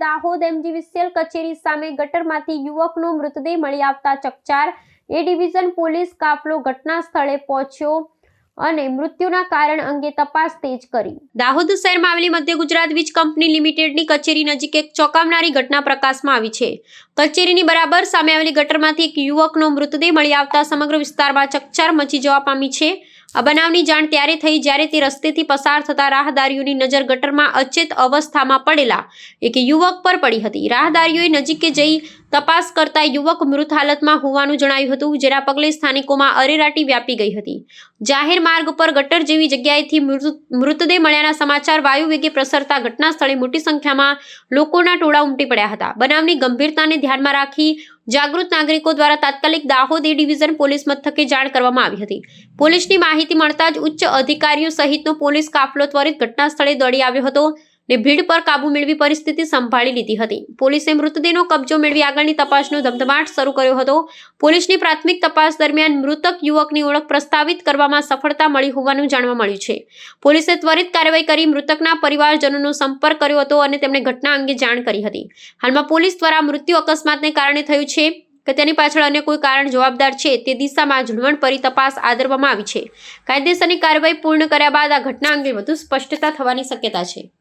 Dahod MGVCL કચેરી સામે ગટરમાંથી યુવકનો મૃતદેહ મળી આવતા ચકચાર। એ ડિવિઝન પોલીસ કાફલો ઘટના સ્થળે પહોંચ્યો અને મૃત્યુના કારણ અંગે તપાસ તેજ કરી। દાહોદ શહેરમાં આવેલી મધ્ય ગુજરાત વીજ કંપની લિમિટેડની કચેરી નજીક એક ચોંકાવનારી ઘટના પ્રકાશમાં આવી છે। કચેરીની બરાબર સામે આવેલી ગટરમાંથી એક યુવકનો મૃતદેહ મળી આવતા સમગ્ર વિસ્તારમાં ચકચાર મચી જવા પામી છે। આ બનાવની જાણ ત્યારે થઈ જ્યારે તે રસ્તેથી પસાર થતા રાહદારીઓની નજર ગટરમાં અચેત અવસ્થામાં પડેલા એક યુવક પર પડી હતી। રાહદારીઓએ નજીકે જઈ તપાસ કરતા યુવક મૃત હાલતમાં હોવાનું જણાયું હતું, જેના પગલે સ્થાનિકોમાં અરેરાટી વ્યાપી ગઈ હતી। જાહેર માર્ગ પર ગટર જેવી જગ્યાએથી મૃતદેહ મળ્યાના સમાચાર વાયુ વેગે પ્રસરતા ઘટના સ્થળે મોટી સંખ્યામાં લોકોના ટોળા ઉમટી પડ્યા હતા। બનાવની ગંભીરતાને ધ્યાનમાં રાખી જાગૃત નાગરિકો દ્વારા તાત્કાલિક દાહોદ એ ડિવિઝન પોલીસ મથકે જાણ કરવામાં આવી હતી। પોલીસની માહિતી મળતા જ ઉચ્ચ અધિકારીઓ સહિતનો પોલીસ કાફલો ત્વરિત ઘટના સ્થળે દોડી આવ્યો હતો ને ભીડ પર કાબુ મેળવી પરિસ્થિતિ સંભાળી લીધી હતી। પોલીસે મૃતદેહનો કબજો મેળવી આગળની તપાસનો ધમધમાટ શરૂ કર્યો હતો। પોલીસની પ્રાથમિક તપાસ દરમિયાન મૃતક યુવકની ઓળખ પ્રસ્તાવિત કરવામાં સફળતા મળી હોવાનું જાણવા મળ્યું છે। પોલીસે ત્વરિત કાર્યવાહી કરી મૃતકના પરિવારજનોનો સંપર્ક કર્યો હતો અને તેમને ઘટના અંગે જાણ કરી હતી। હાલમાં પોલીસ દ્વારા મૃત્યુ અકસ્માતને કારણે થયું છે કે તેની પાછળ અન્ય કોઈ કારણ જવાબદાર છે તે દિશામાં ઝીણવટભરી તપાસ આદરવામાં આવી છે। કાયદેસરની કાર્યવાહી પૂર્ણ કર્યા બાદ આ ઘટના અંગે વધુ સ્પષ્ટતા થવાની શક્યતા છે।